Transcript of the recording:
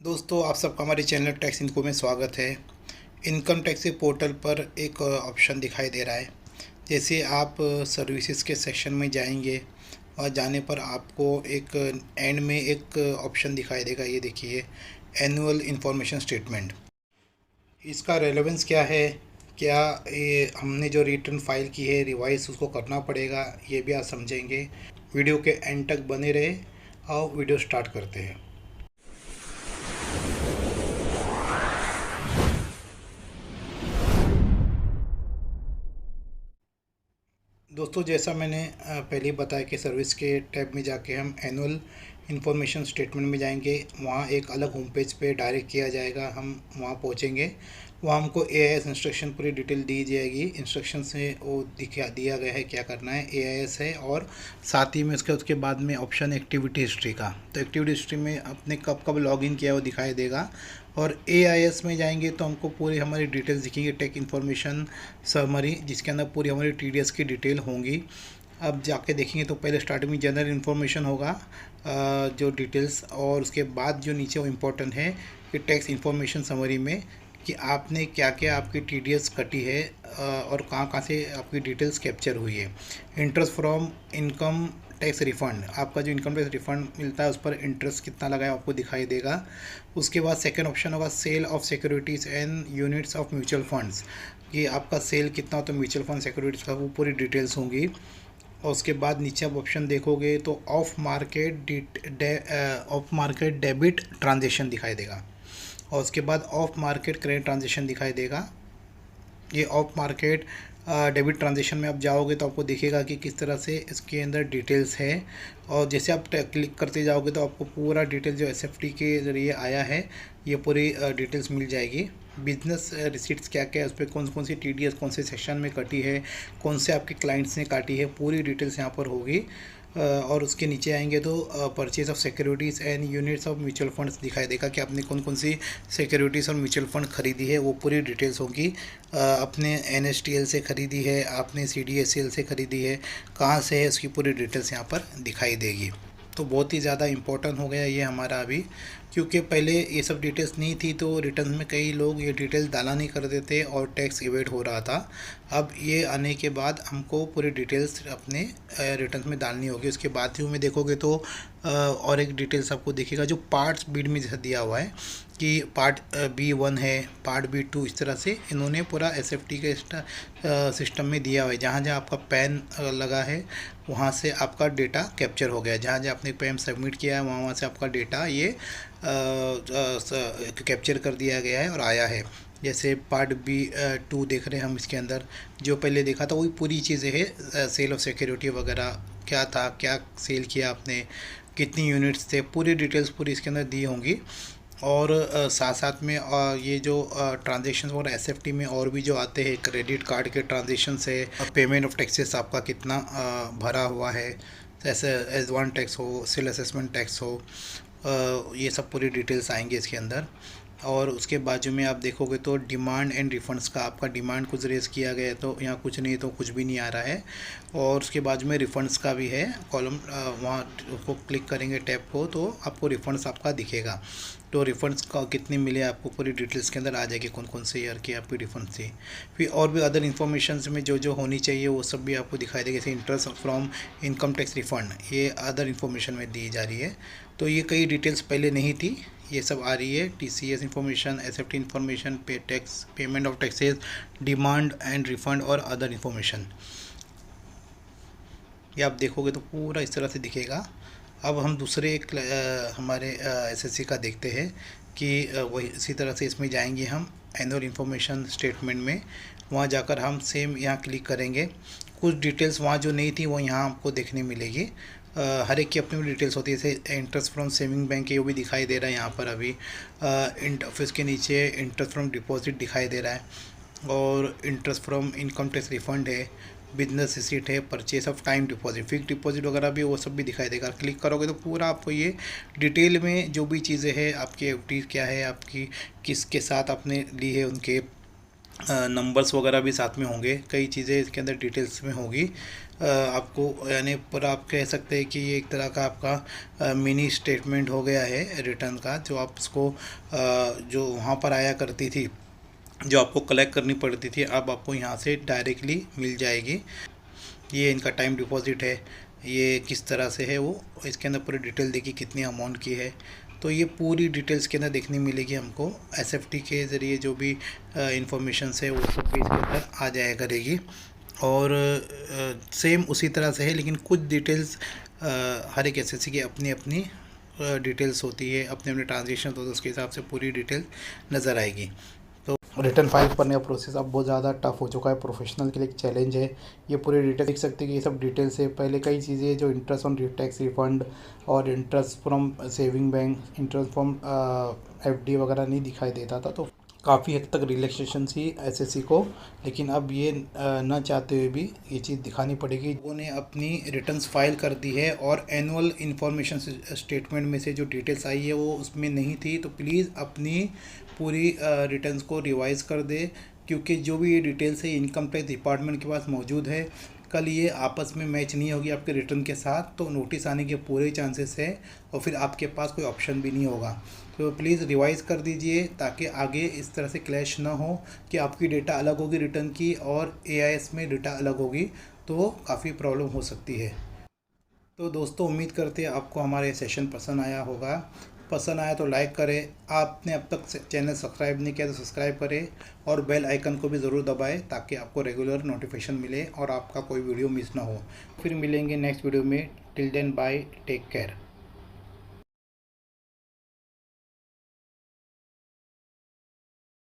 दोस्तों, आप सबका हमारे चैनल टैक्स इनको में स्वागत है। इनकम टैक्स के पोर्टल पर एक ऑप्शन दिखाई दे रहा है। जैसे आप सर्विसेज के सेक्शन में जाएंगे और जाने पर आपको एक एंड में एक ऑप्शन दिखाई देगा। ये देखिए, एनुअल इंफॉर्मेशन स्टेटमेंट। इसका रेलेवेंस क्या है? क्या ये हमने जो रिटर्न फाइल की है रिवाइज उसको करना पड़ेगा? ये भी आप समझेंगे। वीडियो के एंड तक बने रहे। आओ वीडियो स्टार्ट करते हैं। दोस्तों, जैसा मैंने पहले ही बताया कि सर्विस के टैब में जाके हम एनुअल इंफॉर्मेशन स्टेटमेंट में जाएंगे। वहाँ एक अलग होम पेज पे डायरेक्ट किया जाएगा। हम वहाँ पहुँचेंगे। वहाँ हमको एआईएस इंस्ट्रक्शन पूरी डिटेल दी जाएगी। इंस्ट्रक्शन से वो दिया गया है क्या करना है, एआईएस है। और साथ ही में उसके बाद में ऑप्शन एक्टिविटी हिस्ट्री का। तो एक्टिविटी हिस्ट्री में अपने कब कब लॉगिन किया वो दिखाई देगा। और एआईएस में जाएंगे तो हमको पूरी हमारी डिटेल्स दिखेंगी, टेक इन्फॉर्मेशन समरी, जिसके अंदर पूरी हमारी टीडीएस की डिटेल होंगी। अब जाके देखेंगे तो पहले स्टार्टिंग में जनरल इन्फॉर्मेशन होगा, जो डिटेल्स, और उसके बाद जो नीचे वो इम्पोर्टेंट है कि टैक्स इन्फॉर्मेशन समरी में कि आपने क्या क्या आपकी टीडीएस कटी है और कहाँ कहाँ से आपकी डिटेल्स कैप्चर हुई है। Interest from income tax refund, आपका जो इनकम टैक्स रिफ़ंड मिलता है उस पर इंटरेस्ट कितना लगा है आपको दिखाई देगा। उसके बाद सेकंड ऑप्शन होगा sale of securities and units of mutual funds, कि आपका सेल कितना हो तो म्यूचुअल फंड सिक्योरिटीज़ का वो पूरी डिटेल्स होंगी। और उसके बाद नीचे आप ऑप्शन देखोगे तो ऑफ मार्केट डेबिट ट्रांजेक्शन दिखाई देगा। और उसके बाद ऑफ मार्केट क्रेडिट ट्रांजेक्शन दिखाई देगा। ये ऑफ मार्केट डेबिट ट्रांजेक्शन में आप जाओगे तो आपको दिखेगा कि किस तरह से इसके अंदर डिटेल्स है। और जैसे आप क्लिक करते जाओगे तो आपको पूरा डिटेल जो एसएफटी के ज़रिए आया है ये पूरी डिटेल्स मिल जाएगी। बिजनेस रिसीट्स क्या क्या है, उस पर कौन कौन सी टीडीएस कौन से सेक्शन में कटी है, कौन से आपके क्लाइंट्स ने काटी है, पूरी डिटेल्स यहाँ पर होगी। और उसके नीचे आएंगे तो purchase of securities and units of mutual funds दिखाई देगा कि आपने कौन कौन सी सिक्योरिटीज़ और म्यूचुअल फंड खरीदी है, वो पूरी डिटेल्स होगी। आपने एनएसटीएल से ख़रीदी है, आपने सीडीएसएल से ख़रीदी है, कहाँ से है, उसकी पूरी डिटेल्स यहाँ पर दिखाई देगी। तो बहुत ही ज़्यादा इम्पोर्टेंट हो गया ये हमारा अभी, क्योंकि पहले ये सब डिटेल्स नहीं थी तो रिटर्न में कई लोग ये डिटेल्स डाला नहीं कर देते और टैक्स इवेड हो रहा था। अब ये आने के बाद हमको पूरी डिटेल्स अपने रिटर्न में डालनी होगी। उसके बाद ही में देखोगे तो और एक डिटेल्स आपको दिखेगा जो पार्ट्स बीड में जैसा दिया हुआ है कि पार्ट B1 है, पार्ट B2, इस तरह से इन्होंने पूरा एसएफटी के सिस्टम में दिया हुआ है। जहाँ जहाँ आपका पैन लगा है वहाँ से आपका डेटा कैप्चर हो गया, जहाँ जहाँ आपने पैन सबमिट किया है वहाँ वहाँ से आपका डेटा ये कैप्चर कर दिया गया है और आया है। जैसे पार्ट B2 देख रहे हैं हम, इसके अंदर जो पहले देखा था वही पूरी चीज़ें है। सेल ऑफ सिक्योरिटी वगैरह क्या था, क्या सेल किया आपने, कितनी यूनिट्स थे, पूरी डिटेल्स पूरी इसके अंदर दी होंगी। और साथ साथ में ये जो ट्रांजेक्शन और एसएफटी में और भी जो आते हैं, क्रेडिट कार्ड के ट्रांजेक्शन है, पेमेंट ऑफ टैक्सेस आपका कितना भरा हुआ है, जैसे एडवान टैक्स हो, सेल असेसमेंट टैक्स हो, ये सब पूरी डिटेल्स आएंगे इसके अंदर। और उसके बाजू में आप देखोगे तो डिमांड एंड रिफंड्स का, आपका डिमांड कुछ रेस किया गया है तो यहाँ कुछ नहीं तो कुछ भी नहीं आ रहा है। और उसके बाजू में रिफंड्स का भी है कॉलम, वहाँ उसको क्लिक करेंगे टैब को तो आपको रिफंड्स आपका दिखेगा। तो रिफंड्स का कितने मिले आपको पूरी डिटेल्स के अंदर आ जाएगी, कौन कौन से ईयर की आपकी रिफंड्स थी। फिर और भी अदर इन्फॉर्मेशन में जो जो होनी चाहिए वो सब भी आपको दिखाई देगी। जैसे interest from income tax refund, ये अदर इन्फॉर्मेशन में दी जा रही है। तो ये कई डिटेल्स पहले नहीं थी, ये सब आ रही है। टीसीएस इन्फॉर्मेशन, एसएफटी इन्फॉर्मेशन, पे tax, payment of taxes, demand and refund और अदर इन्फॉर्मेशन, ये आप देखोगे तो पूरा इस तरह से दिखेगा। अब हम दूसरे एक हमारे एसएससी का देखते हैं कि वही इसी तरह से इसमें जाएंगे हम एनुअल इन्फॉर्मेशन स्टेटमेंट में। वहाँ जाकर हम सेम यहाँ क्लिक करेंगे। कुछ डिटेल्स वहाँ जो नहीं थी वो यहाँ आपको देखने मिलेगी। हर एक की अपनी डिटेल्स होती है। जैसे इंटरेस्ट फ्रॉम सेविंग बैंक है वो भी दिखाई दे रहा है यहाँ पर अभी। ऑफिस के नीचे इंटरेस्ट फ्रॉम डिपॉजिट दिखाई दे रहा है और interest from income tax refund है, बिजनेस रिसीट है, purchase of time deposit, fix deposit वगैरह भी वो सब भी दिखाई देगा। क्लिक करोगे तो पूरा आपको ये डिटेल में जो भी चीज़ें हैं, आपकी एफडी क्या है, आपकी किसके साथ आपने ली है, उनके नंबर्स वगैरह भी साथ में होंगे। कई चीज़ें इसके अंदर डिटेल्स में होगी। आपको यानी पर आप कह सकते हैं कि ये एक तरह का आपका मिनी स्टेटमेंट हो गया है रिटर्न का, जो आप इसको जो वहाँ पर आया करती थी, जो आपको कलेक्ट करनी पड़ती थी, अब आपको यहाँ से डायरेक्टली मिल जाएगी। ये इनका टाइम डिपॉजिट है, ये किस तरह से है वो इसके अंदर पूरी डिटेल देखिए कितनी अमाउंट की है। तो ये पूरी डिटेल्स के अंदर देखने मिलेगी हमको। एसएफटी के ज़रिए जो भी इंफॉर्मेशन है वो सब भी इसके अंदर आ जाया करेगी। और सेम उसी तरह से है, लेकिन कुछ डिटेल्स हर एक एसएससी की अपनी अपनी डिटेल्स होती है, अपने अपने ट्रांजेक्शन होते हैं, उसके हिसाब से पूरी डिटेल नज़र आएगी। तो रिटर्न फाइल करने का प्रोसेस अब बहुत ज़्यादा टफ हो चुका है, प्रोफेशनल के लिए एक चैलेंज है। ये पूरी डिटेल देख सकते हैं कि ये सब डिटेल्स है। पहले कई चीज़ें जो इंटरेस्ट ऑन टैक्स रिफंड और interest from saving bank, interest from FD वगैरह नहीं दिखाई देता था, तो काफ़ी हद तक रिलैक्सेशन थी एसएससी को। लेकिन अब ये न चाहते हुए भी ये चीज़ दिखानी पड़ेगी। लोगों ने अपनी रिटर्न्स फाइल कर दी है और एनुअल इंफॉर्मेशन स्टेटमेंट में से जो डिटेल्स आई है वो उसमें नहीं थी, तो प्लीज़ अपनी पूरी रिटर्न्स को रिवाइज़ कर दे, क्योंकि जो भी ये डिटेल्स है इनकम टैक्स डिपार्टमेंट के पास मौजूद है। कल ये आपस में मैच नहीं होगी आपके रिटर्न के साथ, तो नोटिस आने के पूरे चांसेस है और फिर आपके पास कोई ऑप्शन भी नहीं होगा। तो प्लीज़ रिवाइज़ कर दीजिए ताकि आगे इस तरह से क्लैश ना हो कि आपकी डेटा अलग होगी रिटर्न की और एआईएस में डेटा अलग होगी, तो काफ़ी प्रॉब्लम हो सकती है। तो दोस्तों, उम्मीद करते हैं आपको हमारा ये सेशन पसंद आया होगा। पसंद आया तो लाइक करें, आपने अब तक चैनल सब्सक्राइब नहीं किया तो सब्सक्राइब करें और बेल आइकन को भी ज़रूर दबाएं ताकि आपको रेगुलर नोटिफिकेशन मिले और आपका कोई वीडियो मिस ना हो। फिर मिलेंगे नेक्स्ट वीडियो में। Till then bye, take care.